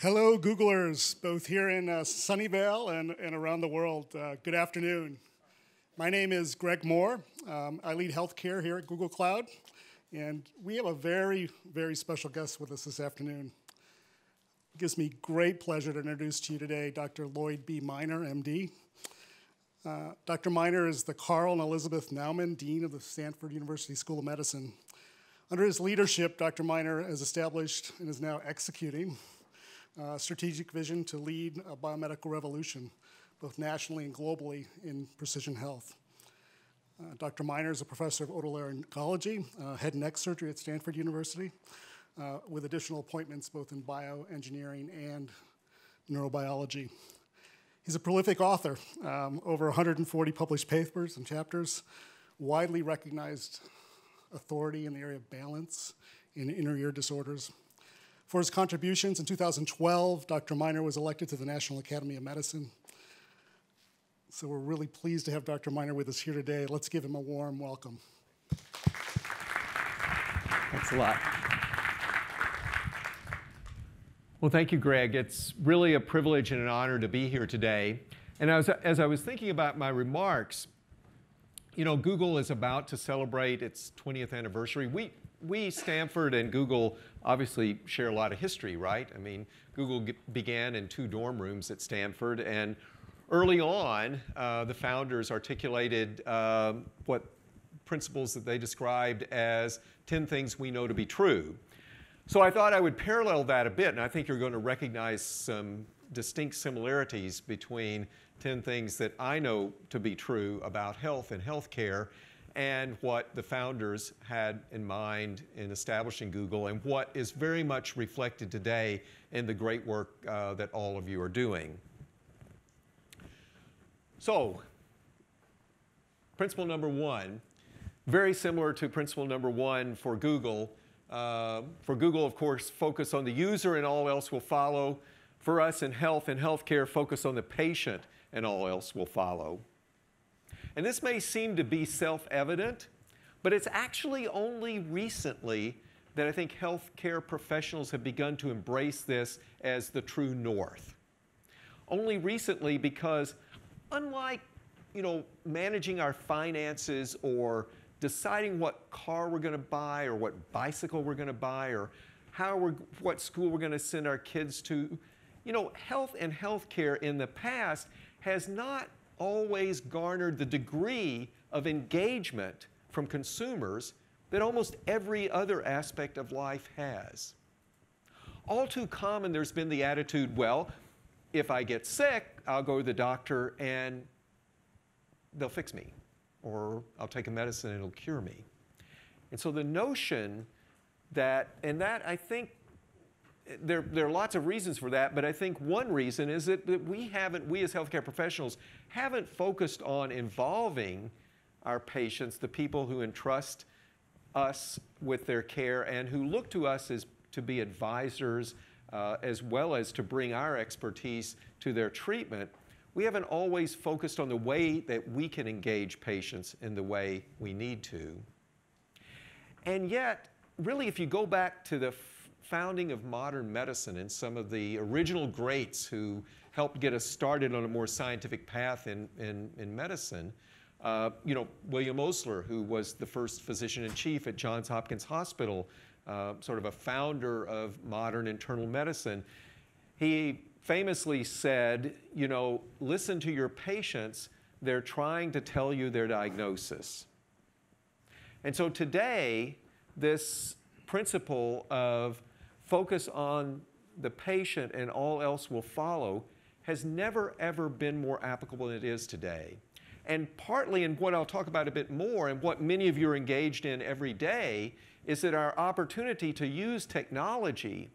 Hello, Googlers, both here in Sunnyvale and around the world. Good afternoon. My name is Greg Moore. I lead healthcare here at Google Cloud, and we have a very, very special guest with us this afternoon. It gives me great pleasure to introduce to you today Dr. Lloyd B. Minor, MD. Dr. Minor is the Carl and Elizabeth Naumann Dean of the Stanford University School of Medicine. Under his leadership, Dr. Minor has established and is now executing strategic vision to lead a biomedical revolution, both nationally and globally, in precision health. Dr. Minor is a professor of otolaryngology, head and neck surgery at Stanford University, with additional appointments both in bioengineering and neurobiology. He's a prolific author, over 140 published papers and chapters, widely recognized authority in the area of balance in inner ear disorders. For his contributions in 2012, Dr. Minor was elected to the National Academy of Medicine. So we're really pleased to have Dr. Minor with us here today. Let's give him a warm welcome. Thanks a lot. Well, thank you, Greg. It's really a privilege and an honor to be here today. And as I was thinking about my remarks, you know, Google is about to celebrate its 20th anniversary. We, Stanford and Google, obviously share a lot of history, right? I mean, Google began in 2 dorm rooms at Stanford, and early on, the founders articulated what principles that they described as 10 things we know to be true. So I thought I would parallel that a bit, and I think you're going to recognize some distinct similarities between 10 things that I know to be true about health and healthcare and what the founders had in mind in establishing Google and what is very much reflected today in the great work that all of you are doing. So, principle number 1, very similar to principle number 1 for Google. For Google, of course, focus on the user and all else will follow. For us in health and healthcare, focus on the patient and all else will follow. And this may seem to be self-evident, but it's actually only recently that I think healthcare professionals have begun to embrace this as the true north. Only recently because unlike, you know, managing our finances or deciding what car we're going to buy or what bicycle we're going to buy or what school we're going to send our kids to, you know, health and healthcare in the past has not always garnered the degree of engagement from consumers that almost every other aspect of life has. All too common, there's been the attitude, well, if I get sick, I'll go to the doctor and they'll fix me, or I'll take a medicine and it'll cure me. And so the notion that, and that I think, there are lots of reasons for that, but I think one reason is that we as healthcare professionals haven't focused on involving our patients, the people who entrust us with their care and who look to us as to be advisors as well as to bring our expertise to their treatment. We haven't always focused on the way that we can engage patients in the way we need to. And yet, really, if you go back to the founding of modern medicine and some of the original greats who helped get us started on a more scientific path in medicine. You know, William Osler, who was the first physician-in-chief at Johns Hopkins Hospital, sort of a founder of modern internal medicine. He famously said, you know, listen to your patients, they're trying to tell you their diagnosis. And so today, this principle of focus on the patient and all else will follow has never, ever been more applicable than it is today. And partly in what I'll talk about a bit more and what many of you are engaged in every day is that our opportunity to use technology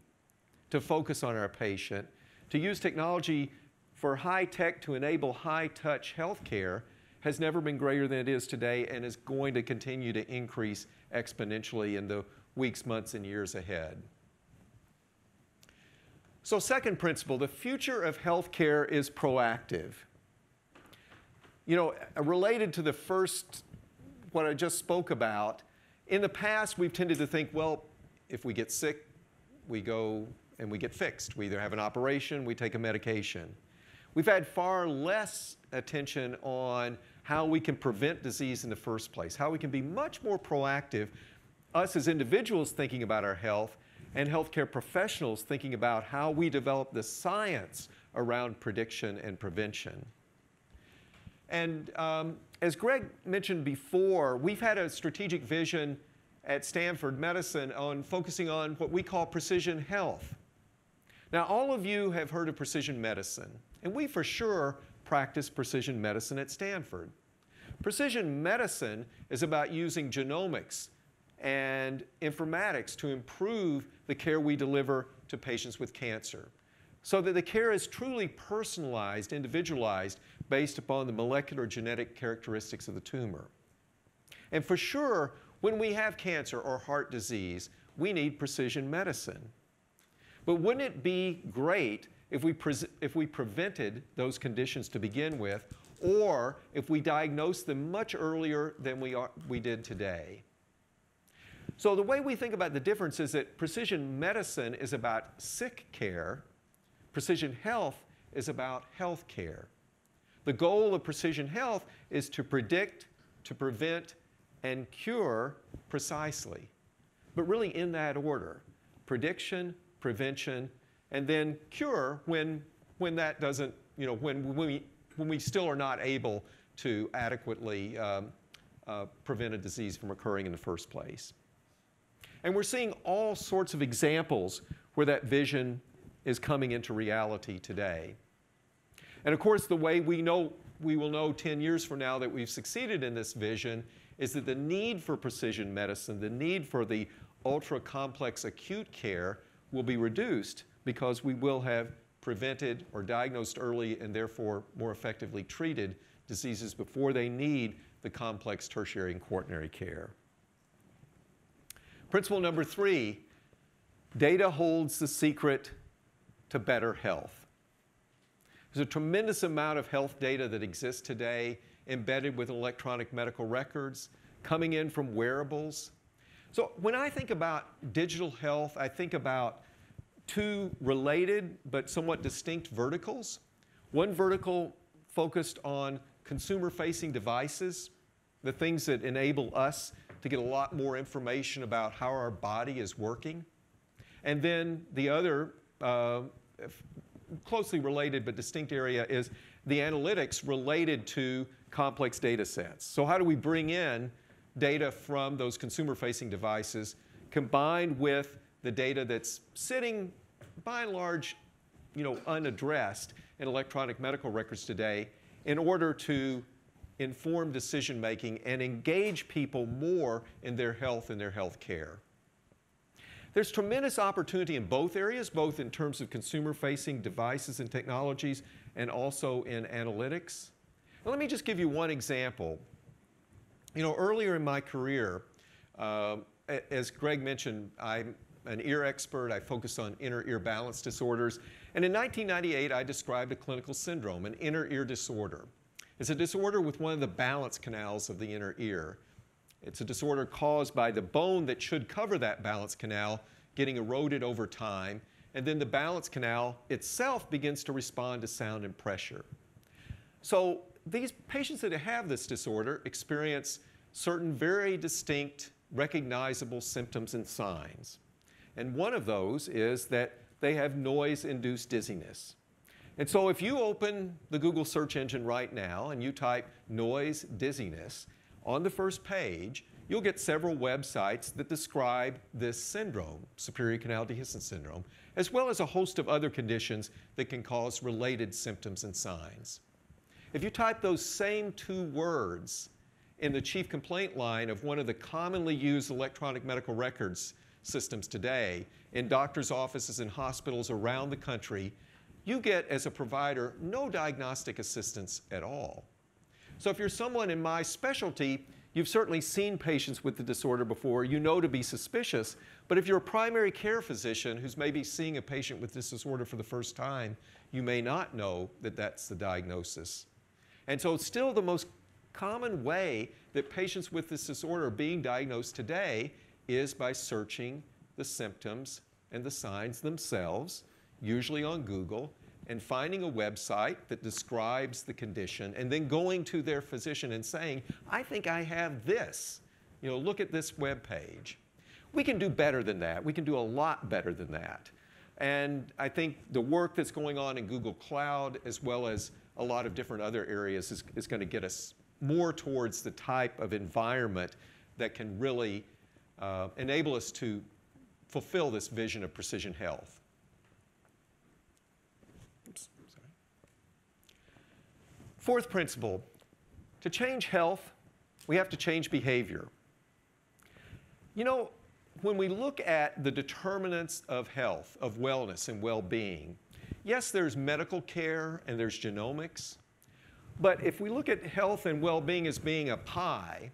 to focus on our patient, to use technology for high tech to enable high touch healthcare has never been greater than it is today and is going to continue to increase exponentially in the weeks, months, and years ahead. So second principle, the future of healthcare is proactive. You know, related to the first, what I just spoke about, in the past we've tended to think, well, if we get sick, we go and we get fixed. We either have an operation, we take a medication. We've had far less attention on how we can prevent disease in the first place, how we can be much more proactive, us as individuals thinking about our health, and healthcare professionals thinking about how we develop the science around prediction and prevention. And as Greg mentioned before, we've had a strategic vision at Stanford Medicine on focusing on what we call precision health. Now, all of you have heard of precision medicine, and we for sure practice precision medicine at Stanford. Precision medicine is about using genomics and informatics to improve the care we deliver to patients with cancer, so that the care is truly personalized, individualized, based upon the molecular genetic characteristics of the tumor. And for sure, when we have cancer or heart disease, we need precision medicine. But wouldn't it be great if we prevented those conditions to begin with, or if we diagnosed them much earlier than we did today? So the way we think about the difference is that precision medicine is about sick care. Precision health is about health care. The goal of precision health is to predict, to prevent, and cure precisely. But really in that order: prediction, prevention, and then cure when that doesn't, when we still are not able to adequately prevent a disease from occurring in the first place. And we're seeing all sorts of examples where that vision is coming into reality today. And of course, the way we will know 10 years from now that we've succeeded in this vision is that the need for precision medicine, the need for the ultra-complex acute care will be reduced because we will have prevented or diagnosed early and therefore more effectively treated diseases before they need the complex tertiary and quaternary care. Principle number 3, data holds the secret to better health. There's a tremendous amount of health data that exists today embedded with electronic medical records, coming in from wearables. So when I think about digital health, I think about two related but somewhat distinct verticals. One vertical focused on consumer-facing devices, the things that enable us to get a lot more information about how our body is working. And then the other closely related but distinct area is the analytics related to complex data sets. So how do we bring in data from those consumer-facing devices combined with the data that's sitting by and large, unaddressed in electronic medical records today in order to inform decision-making and engage people more in their health and their health care. There's tremendous opportunity in both areas, both in terms of consumer-facing devices and technologies and also in analytics. Now, let me just give you one example. Earlier in my career, as Greg mentioned, I'm an ear expert. I focus on inner ear balance disorders. And in 1998, I described a clinical syndrome, an inner ear disorder. It's a disorder with one of the balance canals of the inner ear. It's a disorder caused by the bone that should cover that balance canal getting eroded over time, and then the balance canal itself begins to respond to sound and pressure. So these patients that have this disorder experience certain very distinct, recognizable symptoms and signs. And one of those is that they have noise-induced dizziness. And so if you open the Google search engine right now and you type noise dizziness, on the first page, you'll get several websites that describe this syndrome, superior canal dehiscence syndrome, as well as a host of other conditions that can cause related symptoms and signs. If you type those same two words in the chief complaint line of one of the commonly used electronic medical records systems today in doctors' offices and hospitals around the country, you get, as a provider, no diagnostic assistance at all. So if you're someone in my specialty, you've certainly seen patients with the disorder before, you know to be suspicious, but if you're a primary care physician who's maybe seeing a patient with this disorder for the first time, you may not know that that's the diagnosis. And so it's still the most common way that patients with this disorder are being diagnosed today is by searching the symptoms and the signs themselves, usually on Google, and finding a website that describes the condition, and then going to their physician and saying, I think I have this. You know, look at this web page. We can do better than that. We can do a lot better than that. And I think the work that's going on in Google Cloud, as well as a lot of different other areas, is going to get us more towards the type of environment that can really enable us to fulfill this vision of precision health. Oops, sorry. Fourth principle, to change health, we have to change behavior. You know, when we look at the determinants of health, of wellness and well-being, yes, there's medical care and there's genomics, but if we look at health and well-being as being a pie,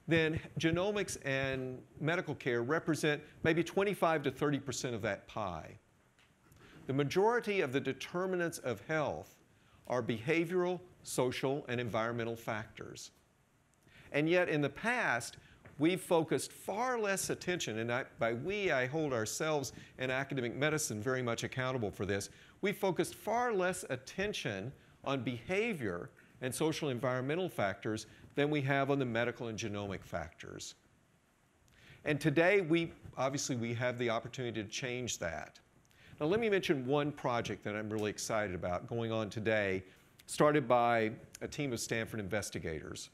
then genomics and medical care represent maybe 25 to 30% of that pie. The majority of the determinants of health are behavioral, social, and environmental factors. And yet in the past, we've focused far less attention, and by we, I hold ourselves in academic medicine very much accountable for this. We've focused far less attention on behavior and social environmental factors than we have on the medical and genomic factors. And today, obviously, we have the opportunity to change that. Now, let me mention one project that I'm really excited about going on today, started by a team of Stanford investigators.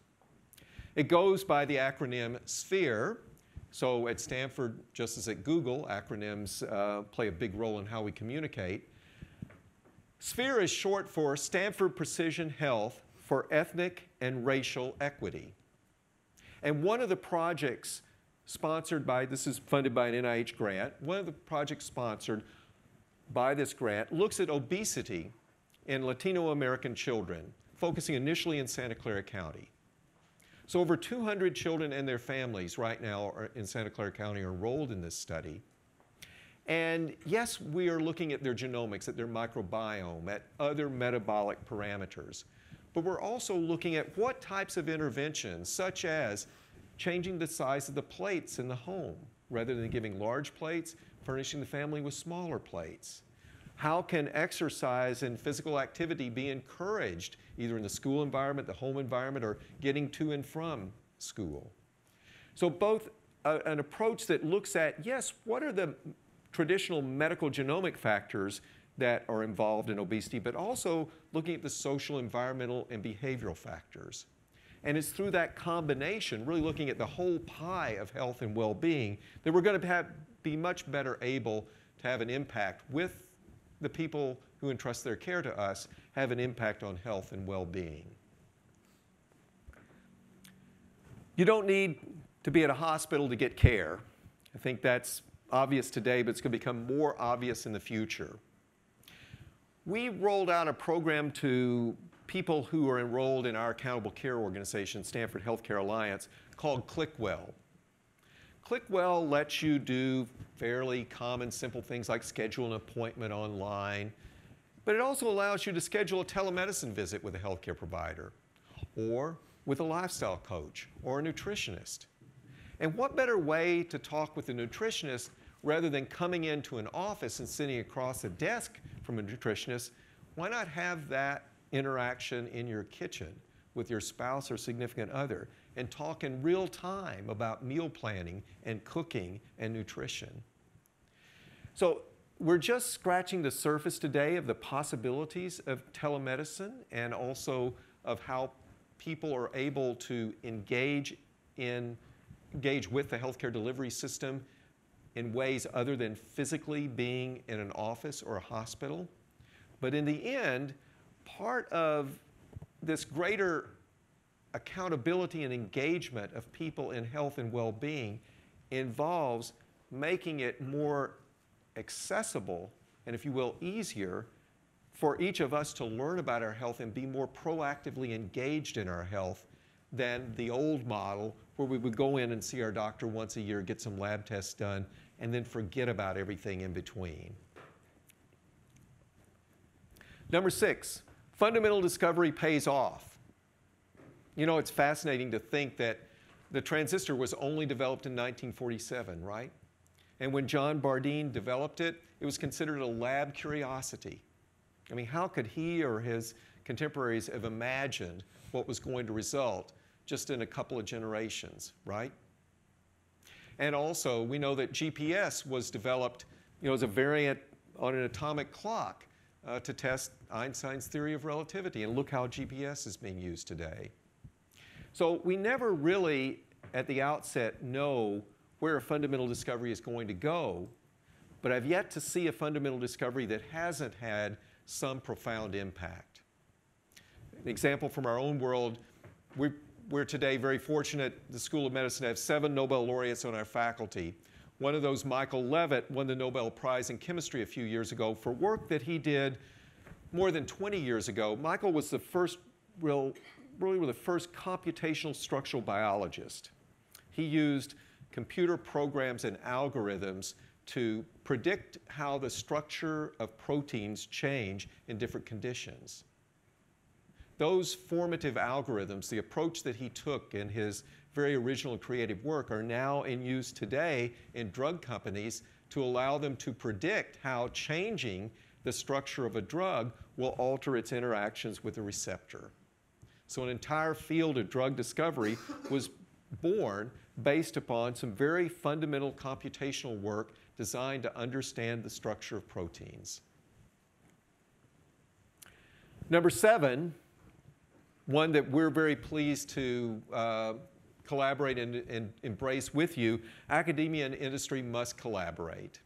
It goes by the acronym SPHERE. So at Stanford, just as at Google, acronyms play a big role in how we communicate. SPHERE is short for Stanford Precision Health for Ethnic and Racial Equity. And one of the projects sponsored by, this is funded by an NIH grant, one of the projects sponsored by this grant looks at obesity in Latino American children, focusing initially in Santa Clara County. So over 200 children and their families right now in Santa Clara County are enrolled in this study. And yes, we are looking at their genomics, at their microbiome, at other metabolic parameters. But we're also looking at what types of interventions, such as changing the size of the plates in the home. Rather than giving large plates, furnishing the family with smaller plates. How can exercise and physical activity be encouraged, either in the school environment, the home environment, or getting to and from school? So both an approach that looks at, yes, what are the traditional medical genomic factors that are involved in obesity, but also looking at the social, environmental, and behavioral factors. And it's through that combination, really looking at the whole pie of health and well-being, that we're going to be much better able to have an impact with the people who entrust their care to us, have an impact on health and well-being. You don't need to be at a hospital to get care. I think that's obvious today, but it's going to become more obvious in the future. We rolled out a program to people who are enrolled in our accountable care organization, Stanford Healthcare Alliance, called ClickWell. ClickWell lets you do fairly common, simple things like schedule an appointment online, but it also allows you to schedule a telemedicine visit with a healthcare provider, or with a lifestyle coach, or a nutritionist. And what better way to talk with a nutritionist rather than coming into an office and sitting across a desk from a nutritionist? Why not have that interaction in your kitchen with your spouse or significant other and talk in real time about meal planning and cooking and nutrition? So we're just scratching the surface today of the possibilities of telemedicine and also of how people are able to engage with the healthcare delivery system in ways other than physically being in an office or a hospital. But in the end, part of this greater accountability and engagement of people in health and well-being involves making it more accessible and, if you will, easier for each of us to learn about our health and be more proactively engaged in our health than the old model where we would go in and see our doctor once a year, get some lab tests done, and then forget about everything in between. Number 6, fundamental discovery pays off. You know, it's fascinating to think that the transistor was only developed in 1947, right? And when John Bardeen developed it, it was considered a lab curiosity. I mean, how could he or his contemporaries have imagined what was going to result just in a couple of generations, right? And also, we know that GPS was developed, as a variant on an atomic clock to test Einstein's theory of relativity. And look how GPS is being used today. So we never really, at the outset, know where a fundamental discovery is going to go, but I've yet to see a fundamental discovery that hasn't had some profound impact. An example from our own world, we're today very fortunate, the School of Medicine, to have 7 Nobel laureates on our faculty. One of those, Michael Levitt, won the Nobel Prize in Chemistry a few years ago for work that he did more than 20 years ago. Michael was the first really the first computational structural biologist. He used computer programs and algorithms to predict how the structure of proteins change in different conditions. Those formative algorithms, the approach that he took in his very original and creative work, are now in use today in drug companies to allow them to predict how changing the structure of a drug will alter its interactions with the receptor. So an entire field of drug discovery was born based upon some very fundamental computational work designed to understand the structure of proteins. Number 7, one that we're very pleased to collaborate and embrace with you, academia and industry must collaborate.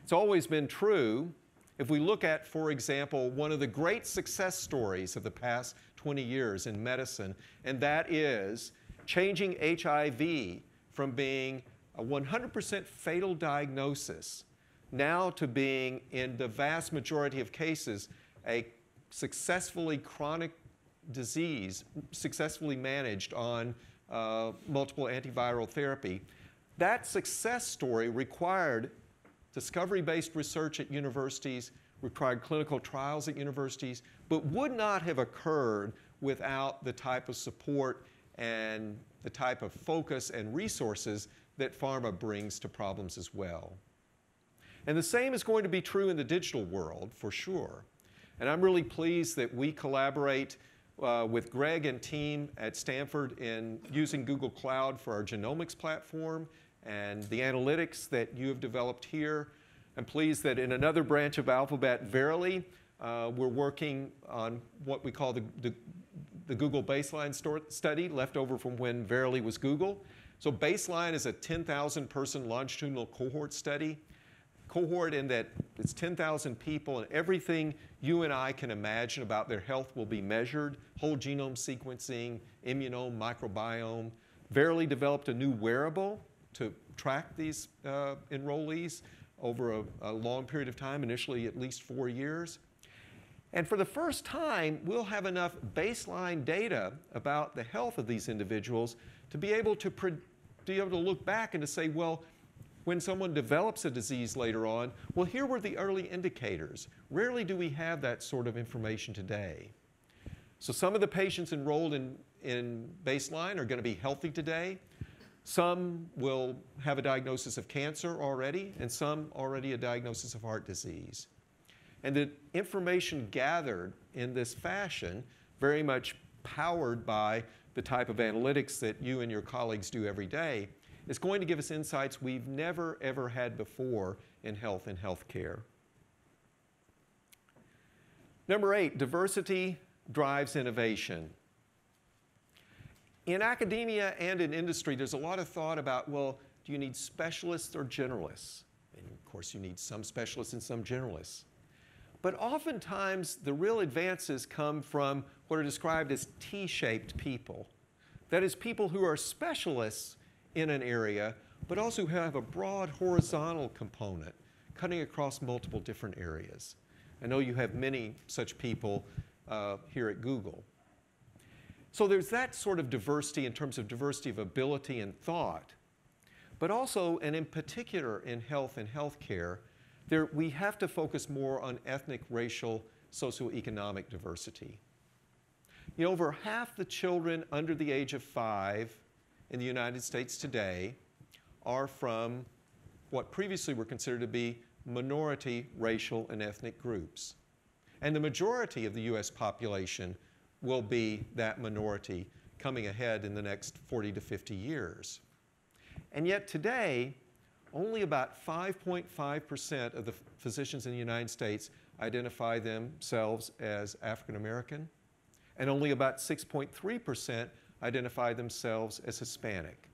It's always been true. If we look at, for example, one of the great success stories of the past 20 years in medicine, and that is changing HIV from being a 100% fatal diagnosis now to being, in the vast majority of cases, a successfully chronic disease, successfully managed on multiple antiviral therapy. That success story required discovery-based research at universities, required clinical trials at universities, but would not have occurred without the type of support and the type of focus and resources that pharma brings to problems as well. And the same is going to be true in the digital world, for sure. And I'm really pleased that we collaborate with Greg and team at Stanford in using Google Cloud for our genomics platform and the analytics that you have developed here. I'm pleased that in another branch of Alphabet, Verily, we're working on what we call the Google Baseline study, left over from when Verily was Google. So Baseline is a 10,000 person longitudinal cohort study. Cohort in that it's 10,000 people, and everything you and I can imagine about their health will be measured: whole genome sequencing, immunome, microbiome. Verily developed a new wearable to track these enrollees over a long period of time, initially at least 4 years. And for the first time, we'll have enough baseline data about the health of these individuals to be able to look back and to say, well, when someone develops a disease later on, well, here were the early indicators. Rarely do we have that sort of information today. So some of the patients enrolled in Baseline are going to be healthy today. Some will have a diagnosis of cancer already, and some already a diagnosis of heart disease. And the information gathered in this fashion, very much powered by the type of analytics that you and your colleagues do every day, is going to give us insights we've never, ever had before in health and healthcare. Number 8, diversity drives innovation. In academia and in industry, there's a lot of thought about, well, do you need specialists or generalists? And of course, you need some specialists and some generalists. But oftentimes, the real advances come from what are described as T-shaped people. That is, people who are specialists in an area, but also have a broad horizontal component cutting across multiple different areas. I know you have many such people here at Google. So there's that sort of diversity in terms of diversity of ability and thought, but also, and in particular in health and healthcare, we have to focus more on ethnic, racial, socioeconomic diversity. You know, over half the children under the age of 5 in the United States today are from what previously were considered to be minority racial and ethnic groups. And the majority of the US population will be that minority coming ahead in the next 40 to 50 years. And yet today, only about 5.5% of the physicians in the United States identify themselves as African American, and only about 6.3% identify themselves as Hispanic.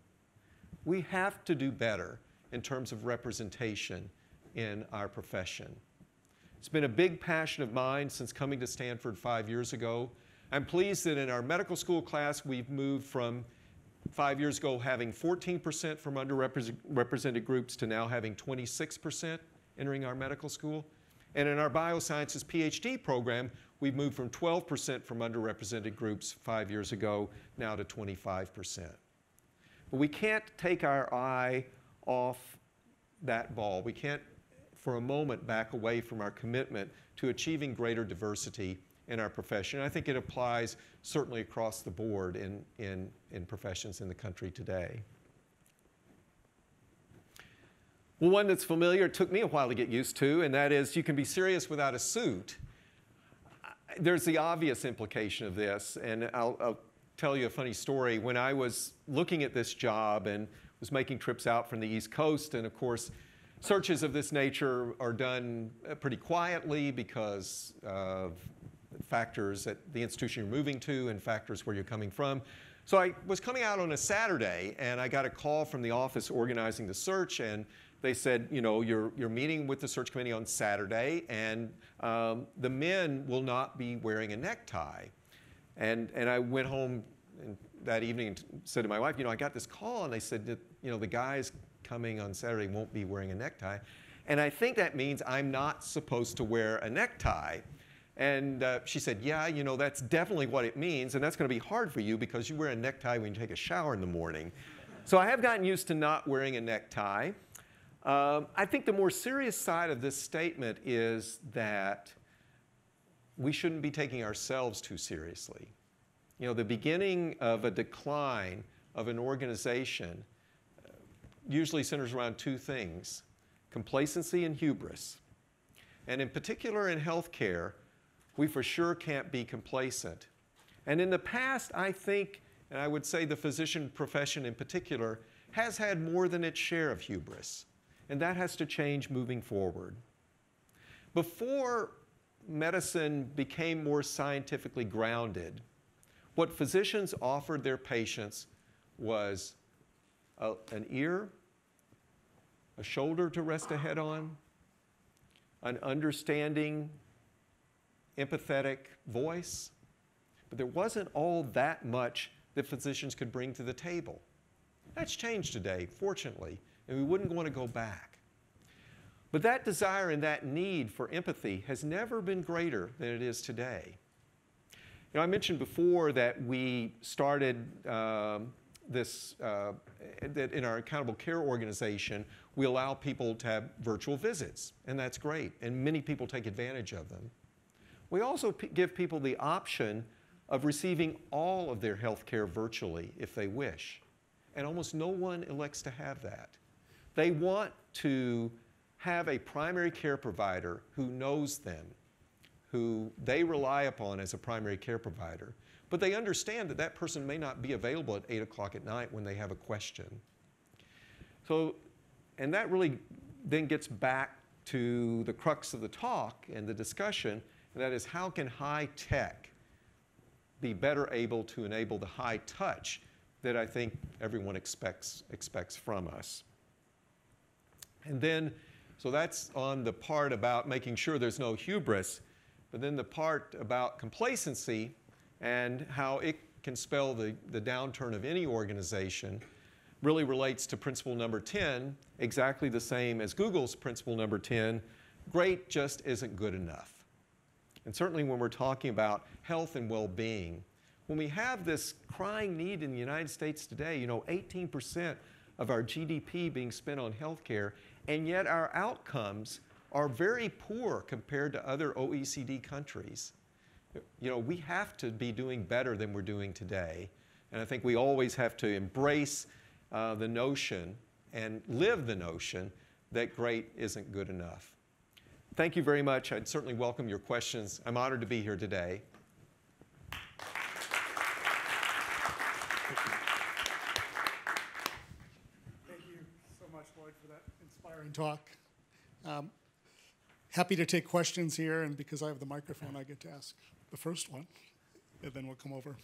We have to do better in terms of representation in our profession. It's been a big passion of mine since coming to Stanford 5 years ago. I'm pleased that in our medical school class we've moved from 5 years ago having 14% from underrepresented groups to now having 26% entering our medical school. And in our biosciences PhD program, we've moved from 12% from underrepresented groups 5 years ago now to 25%. But we can't take our eye off that ball. We can't for a moment back away from our commitment to achieving greater diversity in our profession. I think it applies certainly across the board in professions in the country today. Well, one that's familiar, it took me a while to get used to, and that is you can be serious without a suit. There's the obvious implication of this, and I'll tell you a funny story. When I was looking at this job and was making trips out from the East Coast, and of course, searches of this nature are done pretty quietly because of factors at the institution you're moving to and factors where you're coming from. So I was coming out on a Saturday, and I got a call from the office organizing the search, and they said, you know, you're meeting with the search committee on Saturday, and the men will not be wearing a necktie. And I went home that evening and said to my wife, you know, I got this call, and they said that, you know, the guys coming on Saturday won't be wearing a necktie. And I think that means I'm not supposed to wear a necktie. And she said, yeah, you know, that's definitely what it means, and that's going to be hard for you because you wear a necktie when you take a shower in the morning. So I have gotten used to not wearing a necktie. I think the more serious side of this statement is that we shouldn't be taking ourselves too seriously. You know, the beginning of a decline of an organization usually centers around two things: complacency and hubris. And in particular in healthcare, we for sure can't be complacent. And in the past, I think, and I would say the physician profession in particular, has had more than its share of hubris. And that has to change moving forward. Before medicine became more scientifically grounded, what physicians offered their patients was an ear, a shoulder to rest a head on, an understanding, empathetic voice, but there wasn't all that much that physicians could bring to the table. That's changed today, fortunately, and we wouldn't want to go back. But that desire and that need for empathy has never been greater than it is today. You know, I mentioned before that we started that in our accountable care organization, we allow people to have virtual visits, and that's great, and many people take advantage of them. We also give people the option of receiving all of their health care virtually if they wish, and almost no one elects to have that. They want to have a primary care provider who knows them, who they rely upon as a primary care provider, but they understand that that person may not be available at 8 o'clock at night when they have a question. So, and that really then gets back to the crux of the talk and the discussion, and that is how can high tech be better able to enable the high touch that I think everyone expects from us. And then, so that's on the part about making sure there's no hubris, but then the part about complacency and how it can spell the downturn of any organization really relates to principle number 10, exactly the same as Google's principle number 10, great just isn't good enough. And certainly when we're talking about health and well-being, when we have this crying need in the United States today, you know, 18% of our GDP being spent on healthcare, and yet our outcomes are very poor compared to other OECD countries. You know, we have to be doing better than we're doing today. And I think we always have to embrace the notion and live the notion that great isn't good enough. Thank you very much. I'd certainly welcome your questions. I'm honored to be here today. Thank you so much, Lloyd, for that inspiring talk. Happy to take questions here, and because I have the microphone, I get to ask the first one, and then we'll come over.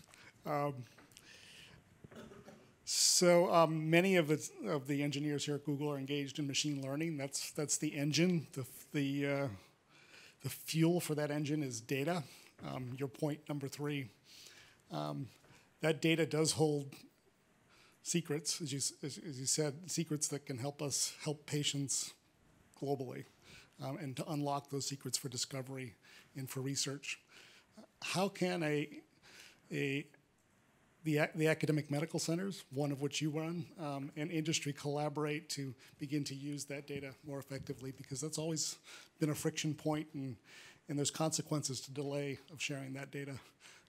Many of the engineers here at Google are engaged in machine learning. That's the engine. The fuel for that engine is data. Your point number 3. That data does hold secrets, as you said, secrets that can help us help patients globally, and to unlock those secrets for discovery and for research. How can the academic medical centers, one of which you run, and industry collaborate to begin to use that data more effectively? Because that's always been a friction point, and there's consequences to delay of sharing that data,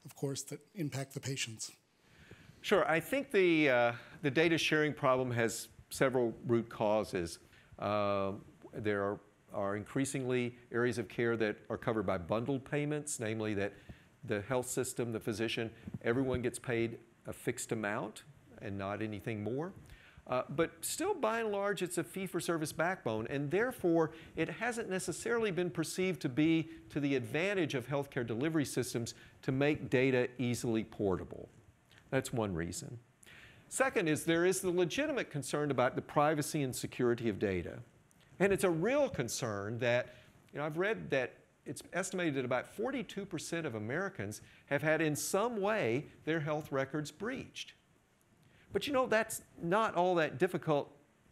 of course, that impact the patients. Sure. I think the data sharing problem has several root causes. There are increasingly areas of care that are covered by bundled payments, namely that the health system, the physician, everyone gets paid a fixed amount and not anything more. But still, by and large, it's a fee-for-service backbone, and therefore, it hasn't necessarily been perceived to be to the advantage of healthcare delivery systems to make data easily portable. That's one reason. Second is there is the legitimate concern about the privacy and security of data. And it's a real concern that, I've read that it's estimated that about 42% of Americans have had in some way their health records breached. But that's not all that difficult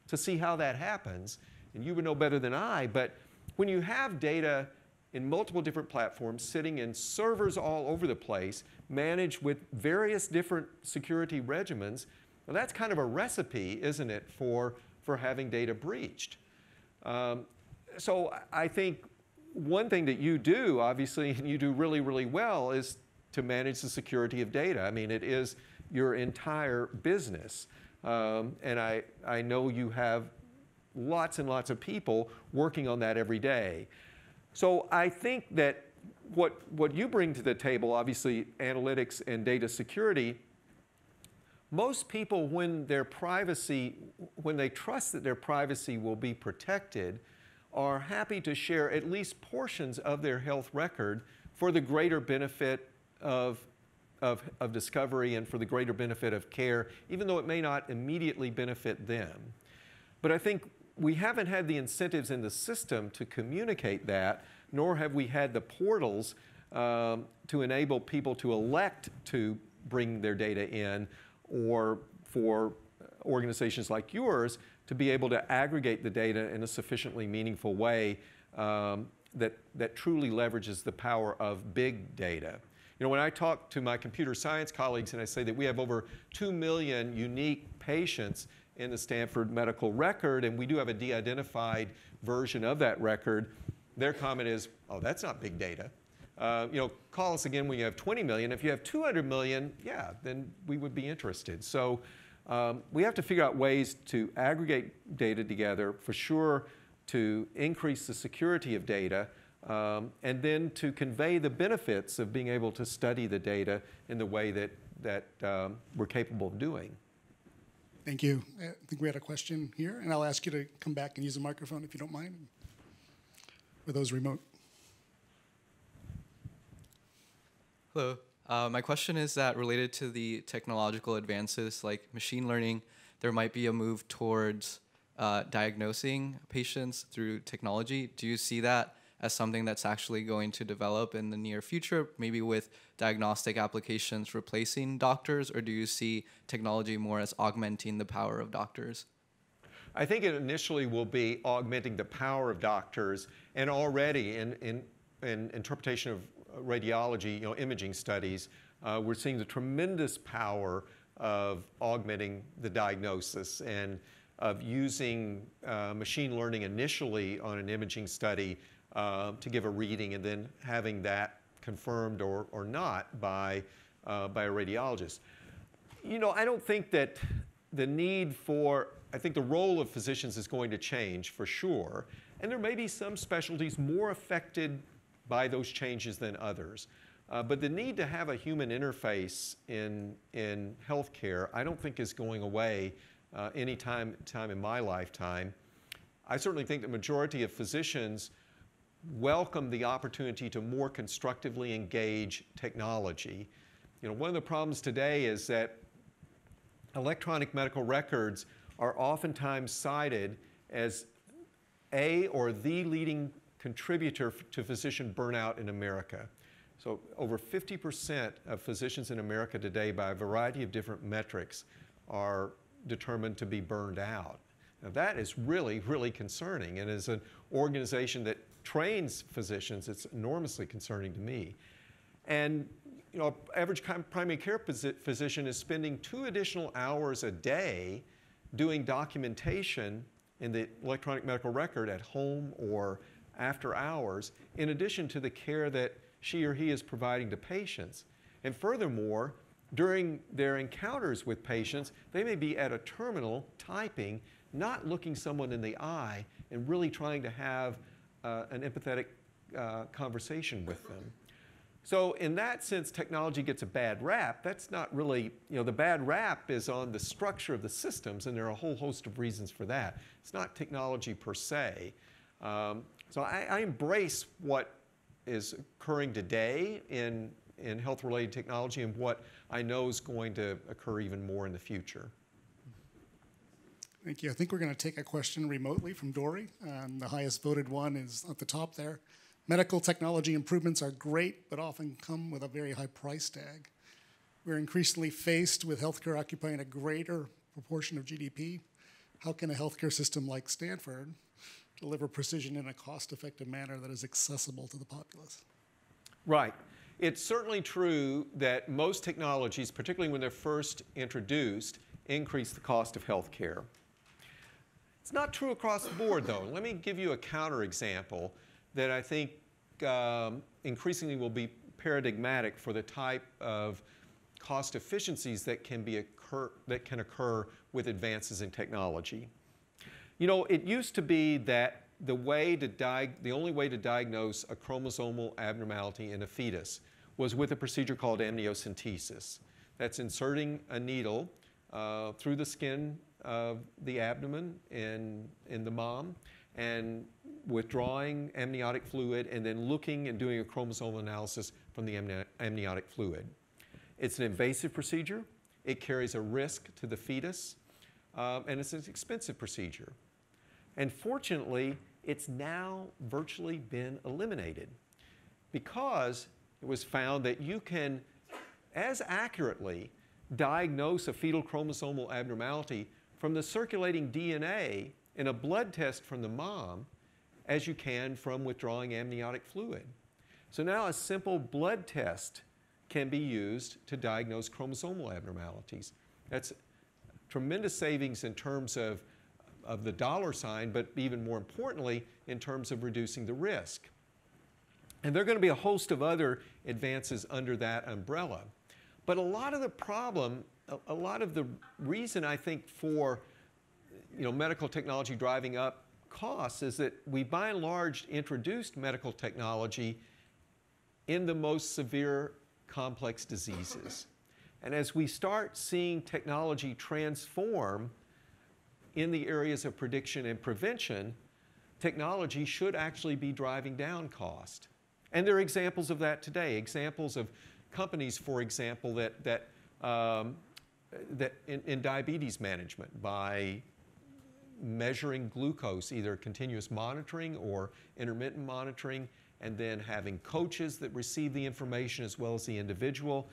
to see how that happens, and you would know better than I, but when you have data in multiple different platforms sitting in servers all over the place, managed with various different security regimens, well, that's kind of a recipe, isn't it, for having data breached. So I think one thing that you do, obviously, and you do really, really well, is to manage the security of data. I mean, it is your entire business. And I know you have lots and lots of people working on that every day. So I think that what you bring to the table, obviously, analytics and data security, most people, when they trust that their privacy will be protected, are happy to share at least portions of their health record for the greater benefit of discovery and for the greater benefit of care, even though it may not immediately benefit them. But I think we haven't had the incentives in the system to communicate that, nor have we had the portals to enable people to elect to bring their data in, or for organizations like yours to be able to aggregate the data in a sufficiently meaningful way that truly leverages the power of big data. When I talk to my computer science colleagues and I say that we have over 2 million unique patients in the Stanford medical record, and we do have a de-identified version of that record, their comment is, oh, that's not big data. Call us again when you have 20 million. If you have 200 million, yeah, then we would be interested. So we have to figure out ways to aggregate data together, for sure, to increase the security of data, and then to convey the benefits of being able to study the data in the way that we're capable of doing. Thank you. I think we had a question here, and I'll ask you to come back and use a microphone if you don't mind, for those remote. Hello. My question is that related to the technological advances like machine learning, there might be a move towards diagnosing patients through technology. Do you see that as something that's actually going to develop in the near future, maybe with diagnostic applications replacing doctors, or do you see technology more as augmenting the power of doctors? I think it initially will be augmenting the power of doctors, and already in interpretation of radiology, imaging studies, we're seeing the tremendous power of augmenting the diagnosis and of using machine learning initially on an imaging study to give a reading and then having that confirmed or not by a radiologist. I don't think that the need for, I think the role of physicians is going to change for sure. And there may be some specialties more affected by those changes than others. But the need to have a human interface in healthcare, I don't think is going away any time in my lifetime. I certainly think the majority of physicians welcome the opportunity to more constructively engage technology. You know, one of the problems today is that electronic medical records are oftentimes cited as a or the leading contributor to physician burnout in America. So over 50% of physicians in America today, by a variety of different metrics, are determined to be burned out. Now that is really, really concerning, and as an organization that trains physicians, it's enormously concerning to me. And you know, average primary care physician is spending 2 additional hours a day doing documentation in the electronic medical record at home or after hours, in addition to the care that she or he is providing to patients. And furthermore, during their encounters with patients, they may be at a terminal typing, not looking someone in the eye and really trying to have an empathetic conversation with them. So in that sense, technology gets a bad rap. That's not really, you know, the bad rap is on the structure of the systems, and there are a whole host of reasons for that. It's not technology per se. So I embrace what is occurring today in health-related technology and what I know is going to occur even more in the future. Thank you. I think we're going to take a question remotely from Dory. The highest voted one is at the top there. Medical technology improvements are great, but often come with a very high price tag. We're increasingly faced with healthcare occupying a greater proportion of GDP. How can a healthcare system like Stanford deliver precision in a cost-effective manner that is accessible to the populace? Right. It's certainly true that most technologies, particularly when they're first introduced, increase the cost of healthcare. It's not true across the board, though. Let me give you a counterexample that I think increasingly will be paradigmatic for the type of cost efficiencies that can occur with advances in technology. You know, it used to be that the only way to diagnose a chromosomal abnormality in a fetus was with a procedure called amniocentesis. That's inserting a needle through the skin of the abdomen in the mom and withdrawing amniotic fluid and then looking and doing a chromosomal analysis from the amniotic fluid. It's an invasive procedure. It carries a risk to the fetus, and it's an expensive procedure. And fortunately, it's now virtually been eliminated because it was found that you can as accurately diagnose a fetal chromosomal abnormality from the circulating DNA in a blood test from the mom as you can from withdrawing amniotic fluid. So now a simple blood test can be used to diagnose chromosomal abnormalities. That's tremendous savings in terms of the dollar sign, but even more importantly, in terms of reducing the risk. And there are going to be a host of other advances under that umbrella. But a lot of the problem, a lot of the reason I think for medical technology driving up costs is that we by and large introduced medical technology in the most severe complex diseases. And as we start seeing technology transform in the areas of prediction and prevention, technology should actually be driving down cost. And there are examples of that today, examples of companies, for example, that in diabetes management by measuring glucose, either continuous monitoring or intermittent monitoring, and then having coaches that receive the information as well as the individual.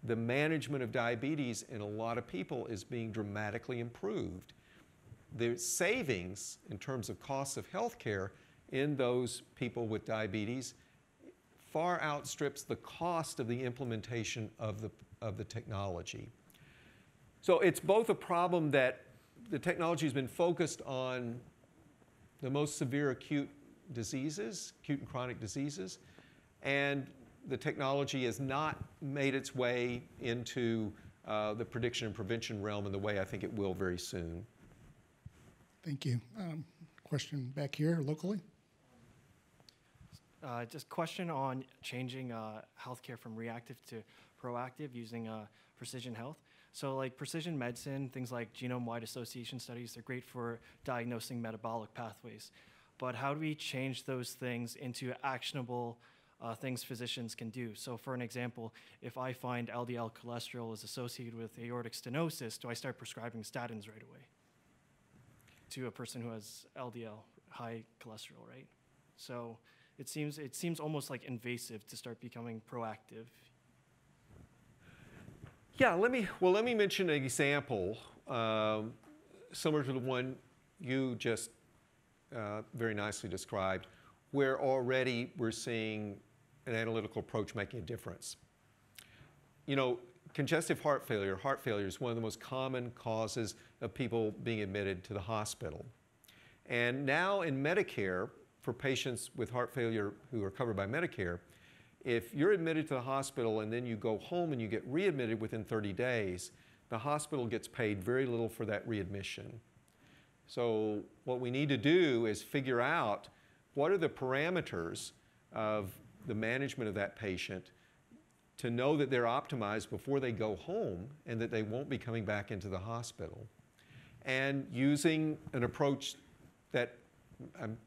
The management of diabetes in a lot of people is being dramatically improved. The savings in terms of costs of healthcare in those people with diabetes far outstrips the cost of the implementation of the technology. So it's both a problem that the technology has been focused on the most severe acute diseases, acute and chronic diseases, and the technology has not made its way into the prediction and prevention realm in the way I think it will very soon. Thank you. Question back here locally. Just question on changing healthcare from reactive to proactive using precision health. So like precision medicine, things like genome-wide association studies, they're great for diagnosing metabolic pathways. But how do we change those things into actionable things physicians can do? So for an example, if I find LDL cholesterol is associated with aortic stenosis, do I start prescribing statins right away to a person who has LDL, high cholesterol, right? So it seems almost like invasive to start becoming proactive. Yeah, let me mention an example similar to the one you just very nicely described, where already we're seeing an analytical approach making a difference. You know, congestive heart failure is one of the most common causes of people being admitted to the hospital. And now in Medicare, for patients with heart failure who are covered by Medicare, if you're admitted to the hospital and then you go home and you get readmitted within 30 days, the hospital gets paid very little for that readmission. So what we need to do is figure out what are the parameters of the management of that patient to know that they're optimized before they go home and that they won't be coming back into the hospital. And using an approach that I'm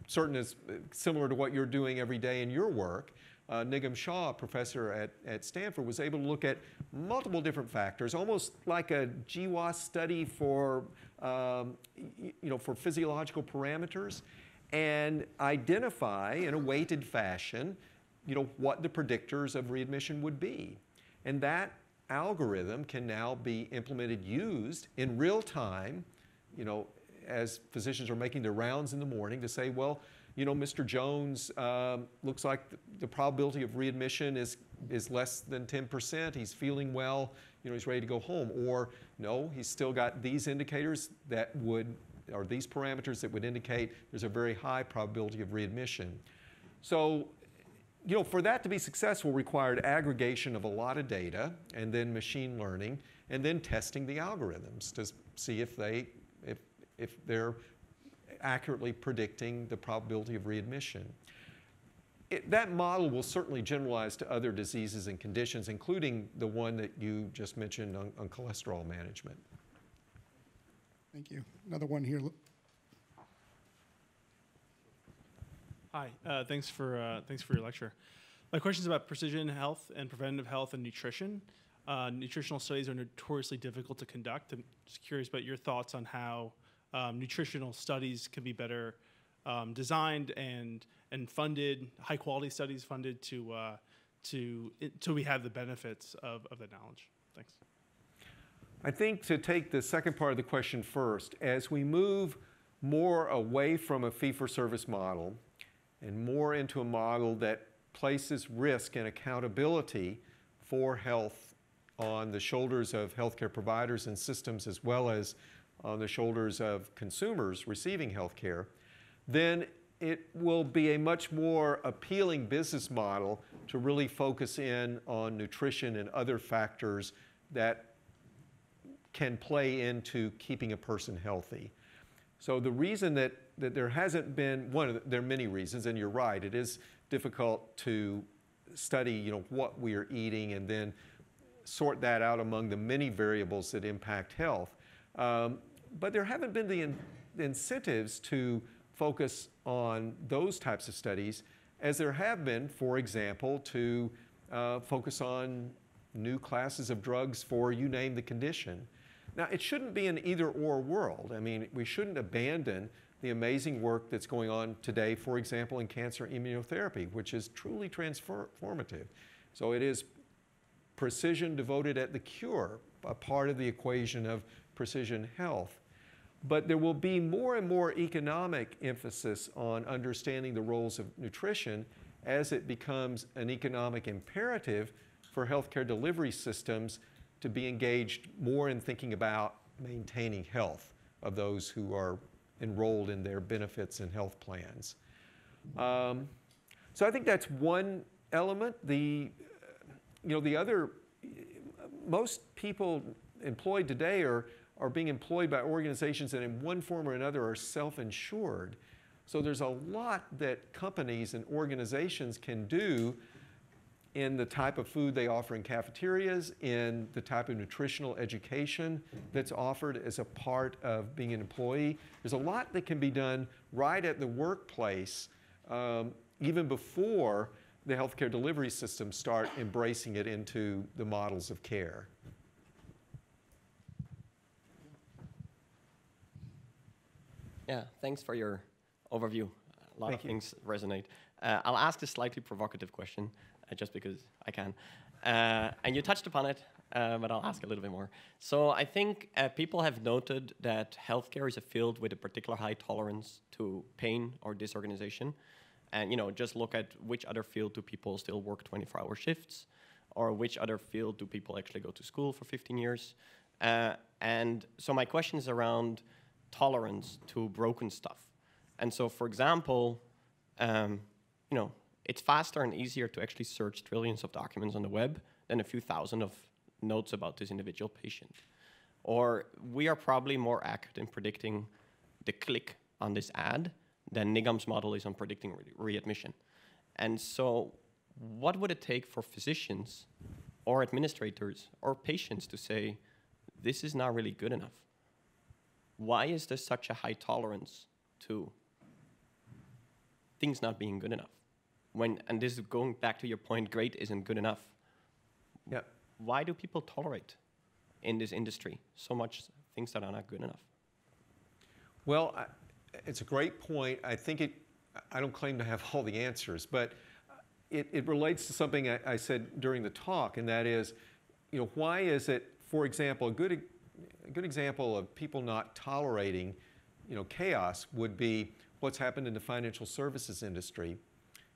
certain is similar to what you're doing every day in your work, Nigam Shah, a professor at Stanford, was able to look at multiple different factors, almost like a GWAS study for, for physiological parameters, and identify in a weighted fashion, what the predictors of readmission would be. And that algorithm can now be implemented, used in real time, as physicians are making their rounds in the morning to say, well, Mr. Jones looks like the probability of readmission is less than 10%. He's feeling well. He's ready to go home. Or no, he's still got these indicators that would, or these parameters that would indicate there's a very high probability of readmission. So, for that to be successful required aggregation of a lot of data and then machine learning and then testing the algorithms to see if they're accurately predicting the probability of readmission. That model will certainly generalize to other diseases and conditions, including the one that you just mentioned on cholesterol management. Thank you. Another one here. Hi, thanks for your lecture. My question is about precision health and preventative health and nutrition. Nutritional studies are notoriously difficult to conduct. I'm just curious about your thoughts on how nutritional studies can be better designed and funded, high quality studies funded till we have the benefits of that knowledge. Thanks. I think to take the second part of the question first, as we move more away from a fee-for-service model and more into a model that places risk and accountability for health on the shoulders of healthcare providers and systems as well as on the shoulders of consumers receiving healthcare, then it will be a much more appealing business model to really focus in on nutrition and other factors that can play into keeping a person healthy. So the reason that there hasn't been, there are many reasons, and you're right, it is difficult to study what we are eating and then sort that out among the many variables that impact health. But there haven't been the incentives to focus on those types of studies as there have been, for example, to focus on new classes of drugs for you name the condition. Now, it shouldn't be an either-or world. I mean, we shouldn't abandon the amazing work that's going on today, for example, in cancer immunotherapy, which is truly transformative. So it is precision devoted at the cure, a part of the equation of precision health. But there will be more and more economic emphasis on understanding the roles of nutrition as it becomes an economic imperative for healthcare delivery systems to be engaged more in thinking about maintaining health of those who are enrolled in their benefits and health plans. So I think that's one element. The other most people employed today are being employed by organizations that in one form or another are self-insured. So there's a lot that companies and organizations can do in the type of food they offer in cafeterias, in the type of nutritional education that's offered as a part of being an employee. There's a lot that can be done right at the workplace, even before the healthcare delivery systems start embracing it into the models of care. Yeah, thanks for your overview. A lot of things resonate. I'll ask a slightly provocative question, just because I can. And you touched upon it, but I'll ask a little bit more. So I think people have noted that healthcare is a field with a particular high tolerance to pain or disorganization. And just look at which other field do people still work 24-hour shifts, or which other field do people actually go to school for 15 years. And so my question is around tolerance to broken stuff. And so, for example, it's faster and easier to actually search trillions of documents on the web than a few thousand of notes about this individual patient. Or we are probably more accurate in predicting the click on this ad than Nigam's model is on predicting readmission. And so what would it take for physicians or administrators or patients to say, this is not really good enough? Why is there such a high tolerance to things not being good enough? And this is going back to your point, great isn't good enough. Yeah. Why do people tolerate in this industry so much things that are not good enough? Well, it's a great point. I don't claim to have all the answers, but it relates to something I said during the talk, and that is, why is it, for example, a good example of people not tolerating, chaos would be what's happened in the financial services industry.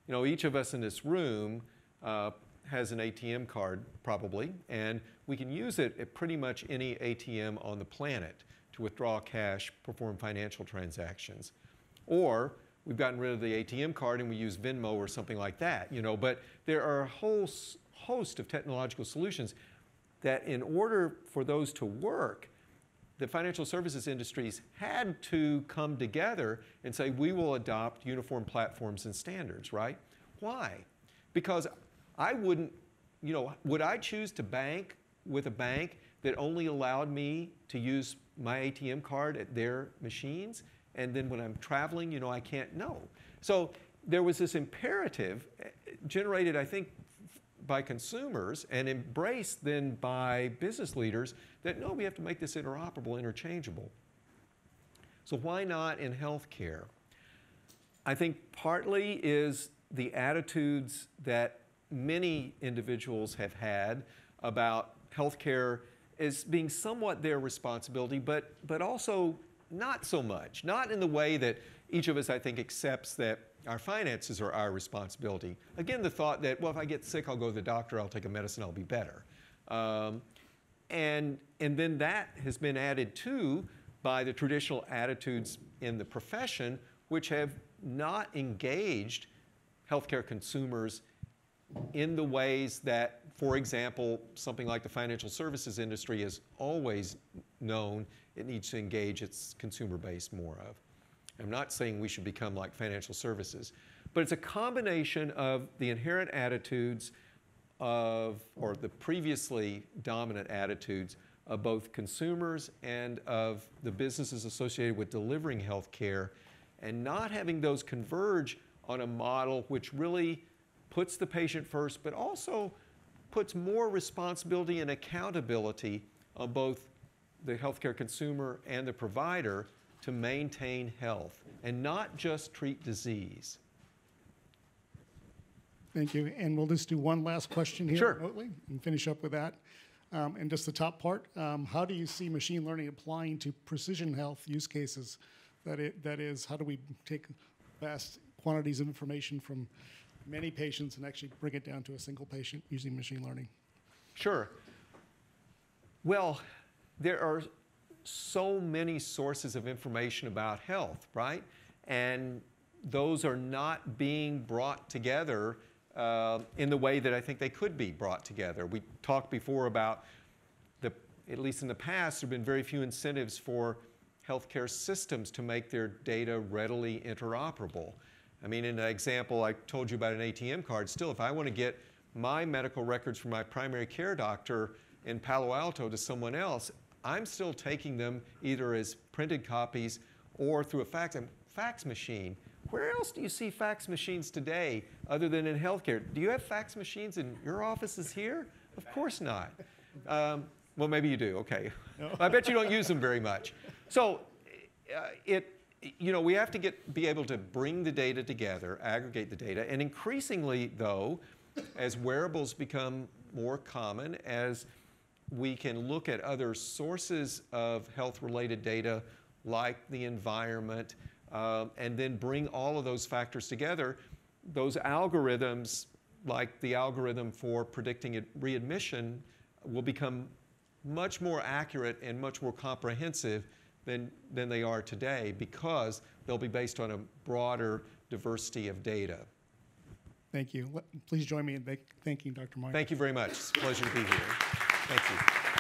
Each of us in this room has an ATM card, probably, and we can use it at pretty much any ATM on the planet to withdraw cash, perform financial transactions. Or we've gotten rid of the ATM card and we use Venmo or something like that, But there are a whole host of technological solutions that in order for those to work, the financial services industries had to come together and say, we will adopt uniform platforms and standards, right? Why? Because I wouldn't, would I choose to bank with a bank that only allowed me to use my ATM card at their machines? And then when I'm traveling, I can't know. So there was this imperative generated, I think, by consumers and embraced then by business leaders that no, we have to make this interoperable, interchangeable. So why not in healthcare? I think partly is the attitudes that many individuals have had about healthcare as being somewhat their responsibility, but also not so much. Not in the way that each of us, I think, accepts that our finances are our responsibility. Again, the thought that, well, if I get sick, I'll go to the doctor, I'll take a medicine, I'll be better. And then that has been added to by the traditional attitudes in the profession, which have not engaged healthcare consumers in the ways that, for example, something like the financial services industry has always known it needs to engage its consumer base more of. I'm not saying we should become like financial services, but it's a combination of the inherent attitudes of, or the previously dominant attitudes of both consumers and of the businesses associated with delivering health care, and not having those converge on a model which really puts the patient first, but also puts more responsibility and accountability on both the healthcare consumer and the provider to maintain health and not just treat disease. Thank you. And we'll just do one last question here remotely and finish up with that. And just the top part, how do you see machine learning applying to precision health use cases? That is, how do we take vast quantities of information from many patients and actually bring it down to a single patient using machine learning? Sure. Well, there are so many sources of information about health, right? And those are not being brought together in the way that I think they could be brought together. We talked before about at least in the past, there have been very few incentives for healthcare systems to make their data readily interoperable. I mean, in the example I told you about an ATM card, still, if I want to get my medical records from my primary care doctor in Palo Alto to someone else, I'm still taking them either as printed copies or through a fax machine. Where else do you see fax machines today other than in healthcare? Do you have fax machines in your offices here? Of course not. Well, maybe you do, okay. No. I bet you don't use them very much. So we have to be able to bring the data together, aggregate the data, and increasingly, though, as wearables become more common, as we can look at other sources of health-related data like the environment, and then bring all of those factors together, those algorithms, like the algorithm for predicting readmission, will become much more accurate and much more comprehensive than they are today, because they'll be based on a broader diversity of data. Thank you. Please join me in thanking Dr. Meyer. Thank you very much. It's a pleasure to be here. Thank you.